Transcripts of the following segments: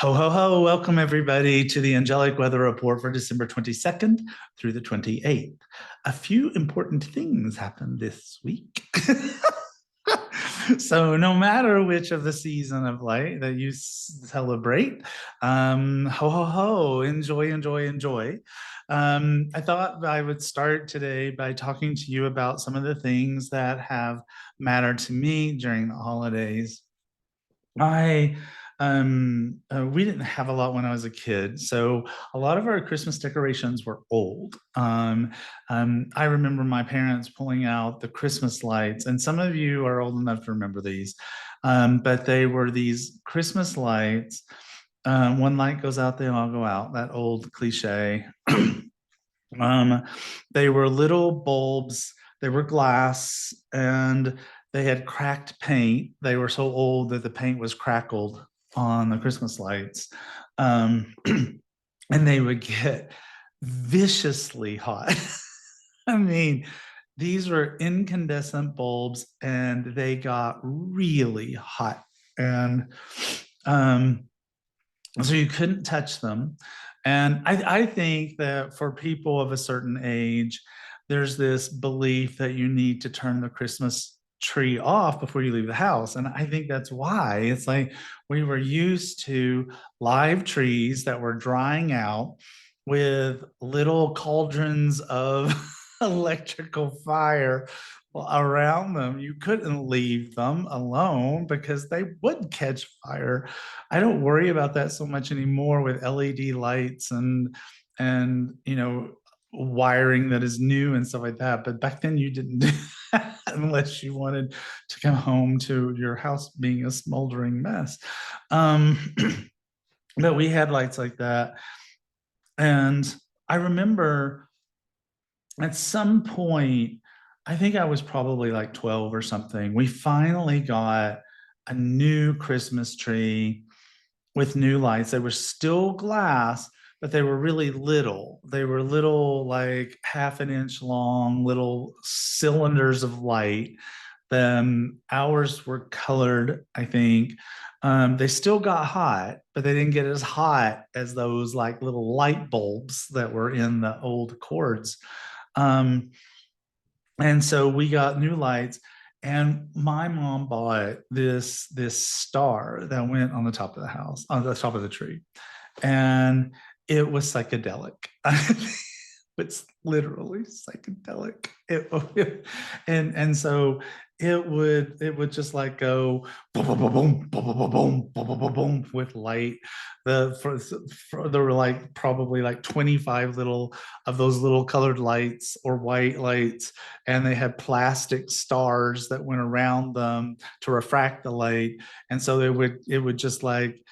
Ho, ho, ho. Welcome, everybody, to the Angelic Weather Report for December 22nd through the 28th. A few important things happened this week. So, no matter which of the season of light that you celebrate, ho, ho, ho, enjoy, enjoy, enjoy. I thought I would start today by talking to you about some of the things that have mattered to me during the holidays. I we didn't have a lot when I was a kid, so a lot of our Christmas decorations were old. I remember my parents pulling out the Christmas lights, and some of you are old enough to remember these, but they were these Christmas lights. One light goes out, they all go out. That old cliche. Um, they were little bulbs, they were glass, and they had cracked paint. They were so old that the paint was crackled on the Christmas lights. Um, and they would get viciously hot. I mean, these were incandescent bulbs and they got really hot. And um, so you couldn't touch them. And I think that for people of a certain age, there's this belief that you need to turn the Christmas tree off before you leave the house. And I think that's why it's like we were used to live trees that were drying out with little cauldrons of electrical fire around them. You couldn't leave them alone because they would catch fire. I don't worry about that so much anymore with LED lights and wiring that is new and stuff like that. But back then you didn't do that unless you wanted to come home to your house being a smoldering mess. Um, but we had lights like that. And I remember at some point, I think I was probably like 12 or something, we finally got a new Christmas tree with new lights. They were still glass, but they were really little. They were little, like half an inch long, little cylinders of light. Then ours were colored, I think. They still got hot, but they didn't get as hot as those like little light bulbs that were in the old cords. Um, and so we got new lights, and my mom bought this star that went on the top of the house, on the top of the tree, and it was psychedelic. It's literally psychedelic. And so it would just like go boom boom boom boom boom boom boom boom boom boom with light. There were like probably like 25 little of those little colored lights or white lights, and they had plastic stars that went around them to refract the light. And so it would just like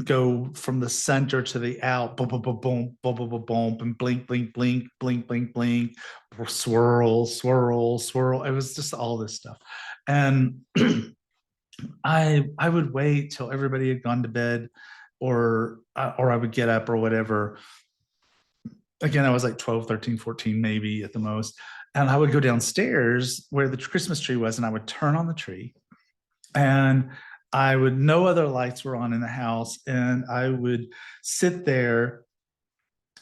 go from the center to the out, boom, boom, boom, boom, boom, boom, boom, boom, and blink, blink, blink, blink, blink, blink, swirl, swirl, swirl. It was just all this stuff. And I would wait till everybody had gone to bed, or I would get up or whatever. Again, I was like 12, 13, 14, maybe at the most. And I would go downstairs where the Christmas tree was, and I would turn on the tree, and no other lights were on in the house, and I would sit there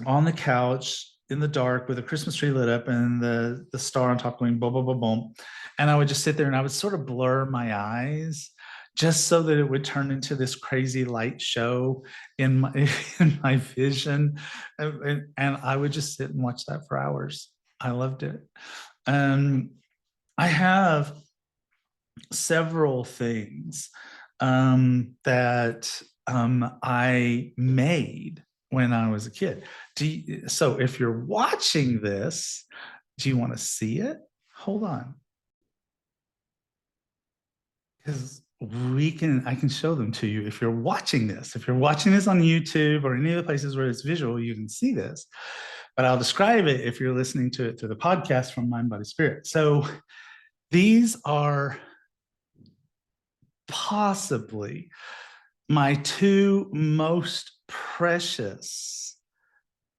on the couch in the dark with a Christmas tree lit up and the star on top going boom boom boom boom, and I would just sit there and I would sort of blur my eyes just so that it would turn into this crazy light show in my in my vision, and I would just sit and watch that for hours. I loved it. And I have several things that I made when I was a kid. So if you're watching this, do you want to see it? Hold on. Because I can show them to you if you're watching this. If you're watching this on YouTube or any of the places where it's visual, you can see this. But I'll describe it if you're listening to it through the podcast from Mind, Body, Spirit. So these are possibly my two most precious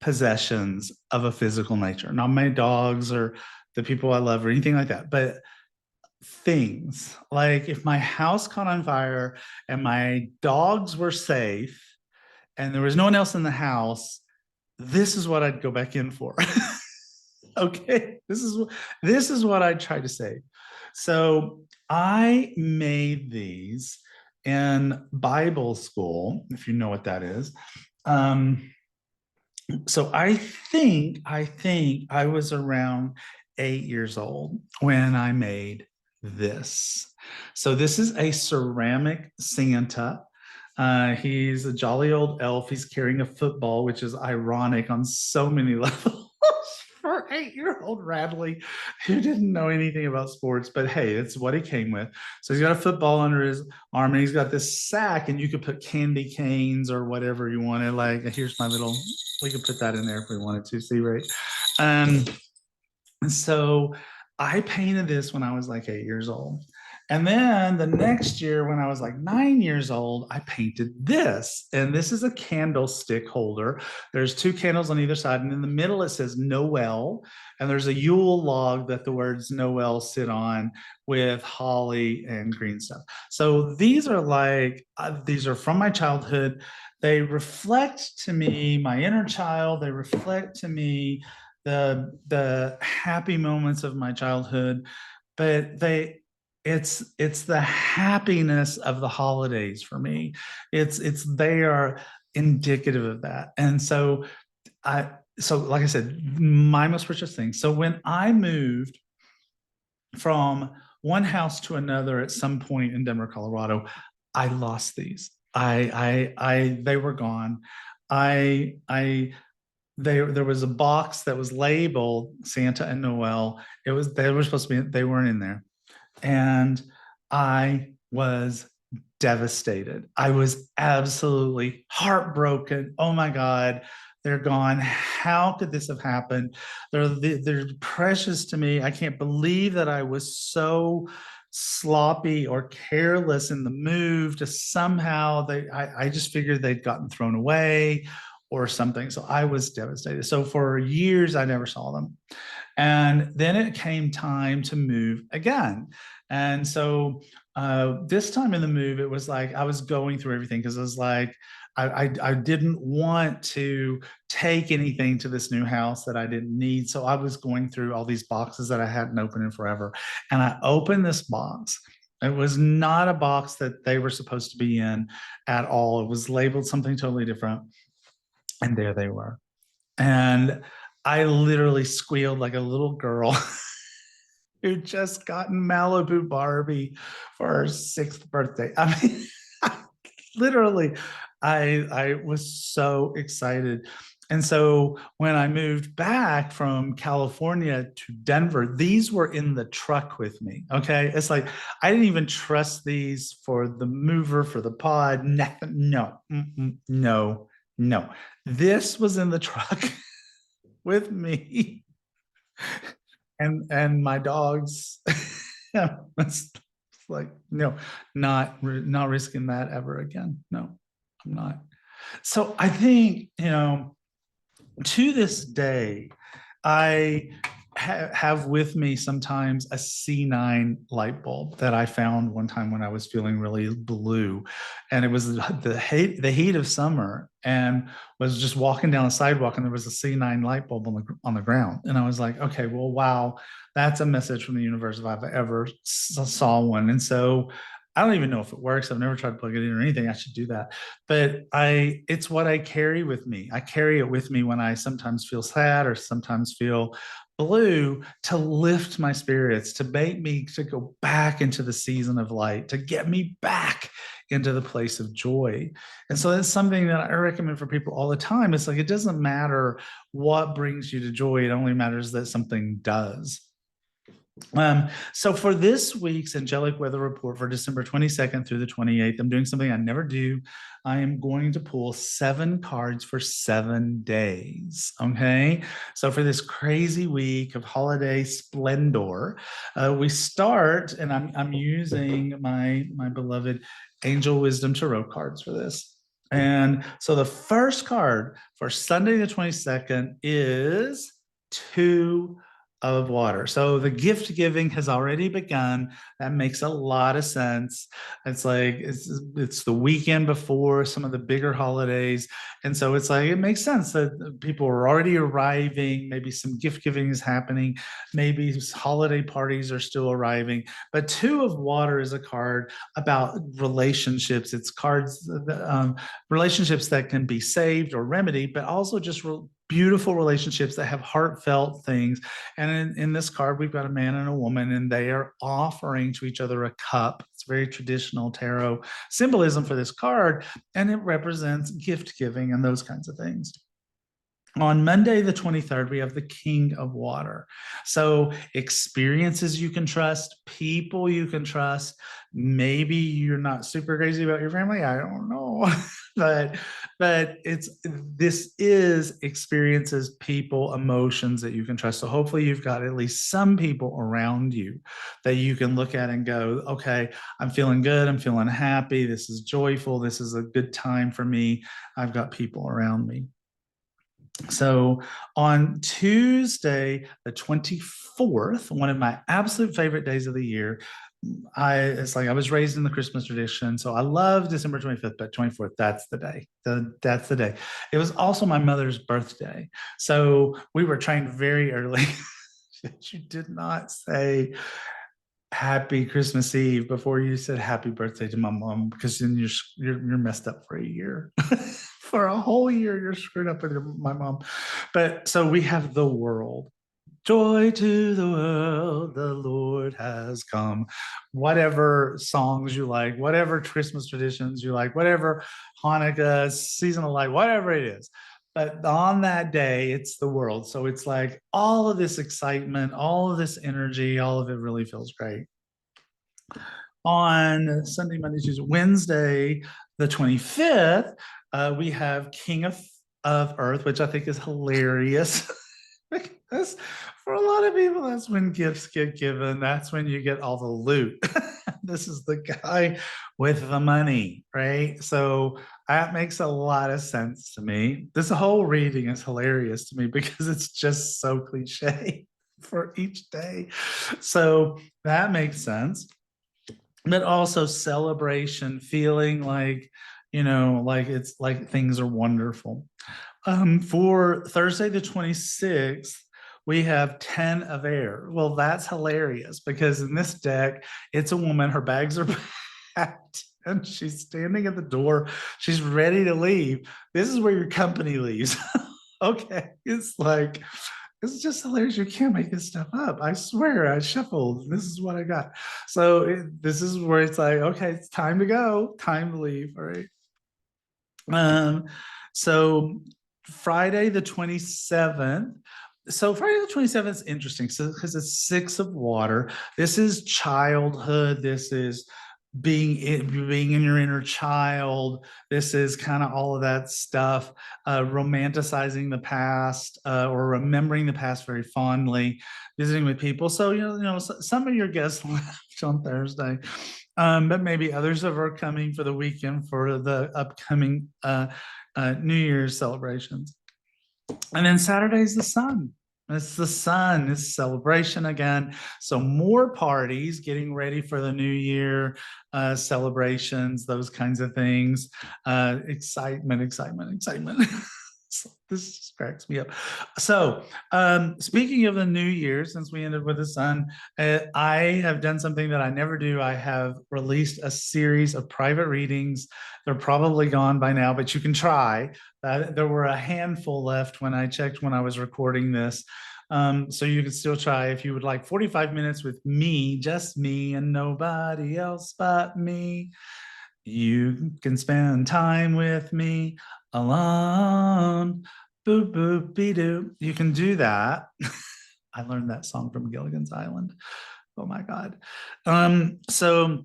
possessions of a physical nature, not my dogs or the people I love or anything like that, but things like if my house caught on fire and my dogs were safe, and there was no one else in the house, this is what I'd go back in for. Okay, this is what I try to say. So I made these in Bible school, if you know what that is. So I think I was around 8 years old when I made this. So this is a ceramic Santa. He's a jolly old elf. He's carrying a football, which is ironic on so many levels for 8-year-old Radleigh, who didn't know anything about sports. But hey, it's what he came with. So he's got a football under his arm, and he's got this sack, and you could put candy canes or whatever you wanted. Like, here's my little, we could put that in there if we wanted to, see, right? Um, and so I painted this when I was like 8 years old. And then the next year, when I was like 9 years old, I painted this. And this is a candlestick holder. There's two candles on either side. And in the middle, it says Noel. And there's a Yule log that the words Noel sit on with holly and green stuff. So these are like, these are from my childhood. They reflect to me my inner child. They reflect to me the happy moments of my childhood, but it's the happiness of the holidays for me. It's they are indicative of that. And so like I said, my most precious thing. So when I moved from one house to another at some point in Denver, Colorado, I lost these. They were gone. I there was a box that was labeled Santa and Noel. They were supposed to be, they weren't in there. And I was devastated. I was absolutely heartbroken. Oh my God, they're gone. How could this have happened? They're precious to me. I can't believe that I was so sloppy or careless in the move to somehow I just figured they'd gotten thrown away or something. So I was devastated. So for years, I never saw them. And then it came time to move again. And so this time in the move, it was like I was going through everything because it was like I didn't want to take anything to this new house that I didn't need. So I was going through all these boxes that I hadn't opened in forever. And I opened this box. It was not a box that they were supposed to be in at all. It was labeled something totally different. And there they were. And I literally squealed like a little girl who just gotten Malibu Barbie for her 6th birthday. I mean, literally, I was so excited. And so when I moved back from California to Denver, these were in the truck with me. Okay. It's like I didn't even trust these for the mover, for the pod. No, no, no. This was in the truck with me and my dogs. It's like, no, not risking that ever again. No, I'm not. So I think, to this day, I have with me sometimes a C9 light bulb that I found one time when I was feeling really blue, and it was the heat of summer, and was just walking down the sidewalk, and there was a C9 light bulb on the ground, and I was like, okay, well, wow, that's a message from the universe if I've ever saw one. And so I don't even know if it works. I've never tried to plug it in or anything. I should do that. But it's what I carry with me. I carry it with me when I sometimes feel sad or sometimes feel blue, to lift my spirits, to make me to go back into the season of light, to get me back into the place of joy. And so that's something that I recommend for people all the time. It's like, it doesn't matter what brings you to joy. It only matters that something does. So for this week's Angelic Weather Report for December 22nd through the 28th, I'm doing something I never do. I am going to pull 7 cards for 7 days. Okay. So for this crazy week of holiday splendor, we start, and I'm using my beloved Angel Wisdom Tarot cards for this. And so the first card for Sunday the 22nd is 2 of water. So the gift giving has already begun. That makes a lot of sense. It's like it's the weekend before some of the bigger holidays. And so it's like it makes sense that people are already arriving. Maybe some gift giving is happening. Maybe holiday parties are still arriving. But two of water is a card about relationships. It's cards, relationships that can be saved or remedied, but also just beautiful relationships that have heartfelt things. And in this card, we've got a man and a woman, and they are offering to each other a cup. It's very traditional tarot symbolism for this card, and it represents gift giving and those kinds of things. On Monday, the 23rd, we have the King of Water. So experiences you can trust, people you can trust. Maybe you're not super crazy about your family. I don't know. but this is experiences, people, emotions that you can trust. So hopefully you've got at least some people around you that you can look at and go, okay, I'm feeling good. I'm feeling happy. This is joyful. This is a good time for me. I've got people around me. So on Tuesday, the 24th, one of my absolute favorite days of the year, it's like I was raised in the Christmas tradition, so I love December 25th, but 24th, that's the day. That's the day. It was also my mother's birthday. So we were trained very early that you did not say happy Christmas Eve before you said happy birthday to my mom, because then you're messed up for a year. For a whole year, you're screwed up with my mom. But so we have the world. Joy to the world, the Lord has come. Whatever songs you like, whatever Christmas traditions you like, whatever Hanukkah, season of light, whatever it is. But on that day, it's the world. So it's like all of this excitement, all of this energy, all of it really feels great. On Sunday, Monday, Tuesday, Wednesday, the 25th, we have King of Earth, which I think is hilarious. Because for a lot of people, that's when gifts get given. That's when you get all the loot. This is the guy with the money, right? So that makes a lot of sense to me. This whole reading is hilarious to me because it's just so cliche for each day. So that makes sense. But also celebration, feeling like, like it's like things are wonderful. For Thursday, the 26th, we have 10 of air. Well, that's hilarious because in this deck, it's a woman, her bags are packed, and she's standing at the door. She's ready to leave. This is where your company leaves. Okay. It's just hilarious. You can't make this stuff up. I swear, I shuffled. This is what I got. So this is where it's like, okay, it's time to go, time to leave. All right. So Friday the 27th. So Friday the 27th is interesting. So because it's 6 of water. This is childhood. This is being in your inner child. This is kind of all of that stuff, romanticizing the past, or remembering the past very fondly, visiting with people. So some of your guests left on Thursday, but maybe others are coming for the weekend for the upcoming New Year's celebrations. And then Saturday's the sun. It's the sun. It's celebration again. So more parties, getting ready for the new year, celebrations, those kinds of things. Excitement. This just cracks me up. So, speaking of the new year, since we ended with the sun, I have done something that I never do. I have released a series of private readings. They're probably gone by now, but you can try. There were a handful left when I checked when I was recording this. So you can still try if you would like 45 minutes with me, just me and nobody else but me. You can spend time with me alone. Boop, boop, be doo. You can do that. I learned that song from Gilligan's Island. Oh my God. So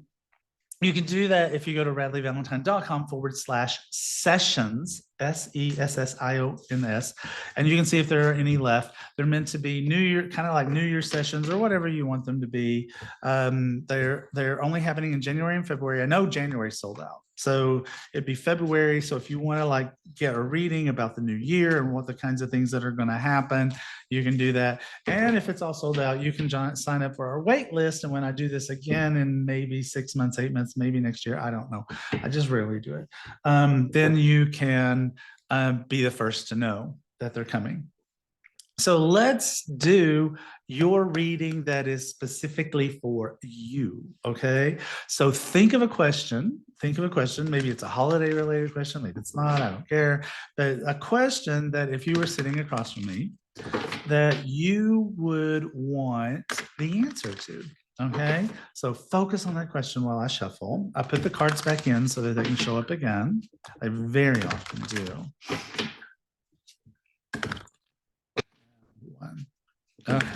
you can do that if you go to radleighvalentine.com/sessions, SESSIONS, and you can see if there are any left. They're meant to be New Year, kind of like New Year sessions or whatever you want them to be. They're only happening in January and February. I know January sold out. So it'd be February. So if you want to like get a reading about the new year and what the kinds of things that are going to happen, you can do that. And if it's all sold out, you can sign up for our wait list. And when I do this again in maybe 6 months, 8 months, maybe next year, I don't know. I just rarely do it. Then you can be the first to know that they're coming. So let's do your reading that is specifically for you. Okay. So think of a question. Think of a question. Maybe it's a holiday related question. Maybe it's not. I don't care. But a question that if you were sitting across from me, that you would want the answer to. Okay. So focus on that question while I shuffle. I put the cards back in so that they can show up again. I very often do. Okay.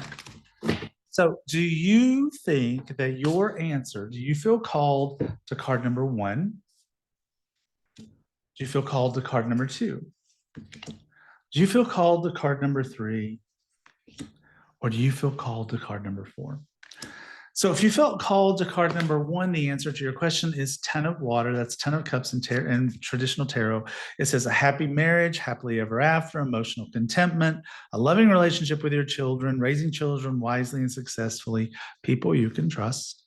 So do you think that your answer, do you feel called to card number 1? Do you feel called to card number 2? Do you feel called to card number 3? Or do you feel called to card number 4? So if you felt called to card number 1, the answer to your question is 10 of water. That's 10 of cups in traditional tarot. It says a happy marriage, happily ever after, emotional contentment, a loving relationship with your children, raising children wisely and successfully, people you can trust.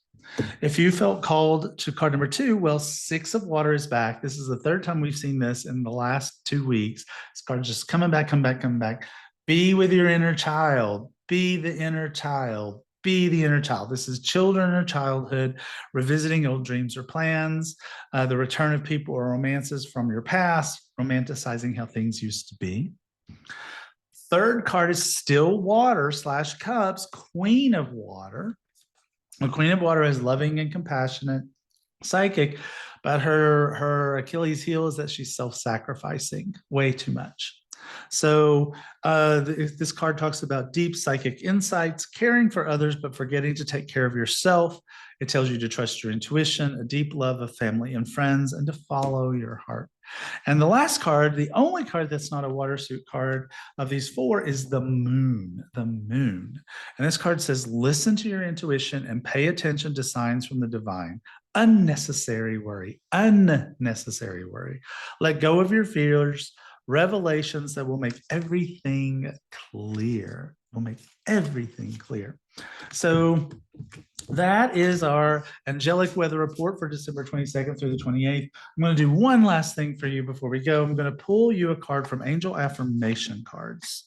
If you felt called to card number 2, well, 6 of water is back. This is the 3rd time we've seen this in the last 2 weeks. This card just coming back, come back, come back. Be with your inner child. Be the inner child. Be the inner child. This is children or childhood, revisiting old dreams or plans, the return of people or romances from your past, romanticizing how things used to be. 3rd card is still water / cups, Queen of Water. The Queen of Water is loving and compassionate, psychic, but her Achilles heel is that she's self-sacrificing way too much. So this card talks about deep psychic insights, caring for others, but forgetting to take care of yourself. It tells you to trust your intuition, a deep love of family and friends, and to follow your heart. And the last card, the only card that's not a water suit card of these 4 is the moon, the moon. And this card says, listen to your intuition and pay attention to signs from the divine. Unnecessary worry, unnecessary worry. Let go of your fears, revelations that will make everything clear, will make everything clear. So that is our angelic weather report for December 22nd through the 28th. I'm going to do one last thing for you before we go. I'm going to pull you a card from Angel Affirmation cards.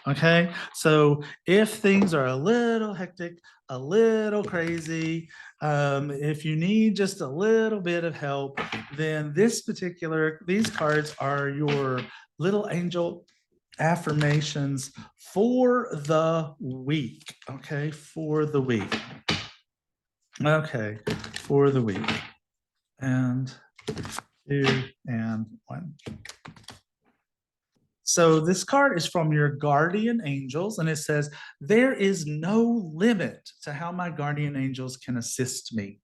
Okay, so if things are a little hectic, a little crazy, if you need just a little bit of help, then these cards are your little angel affirmations for the week. Okay, for the week. Okay, for the week. And 2 and 1. So this card is from your guardian angels, and it says, there is no limit to how my guardian angels can assist me.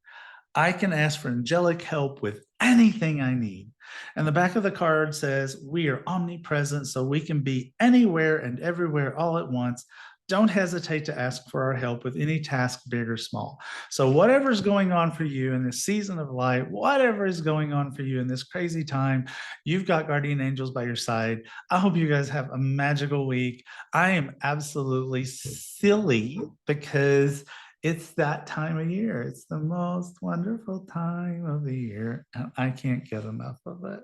I can ask for angelic help with anything I need. And the back of the card says, we are omnipresent, so we can be anywhere and everywhere all at once. Don't hesitate to ask for our help with any task, big or small. So whatever is going on for you in this season of light, whatever is going on for you in this crazy time, you've got guardian angels by your side. I hope you guys have a magical week. I am absolutely silly because it's that time of year. It's the most wonderful time of the year, and I can't get enough of it.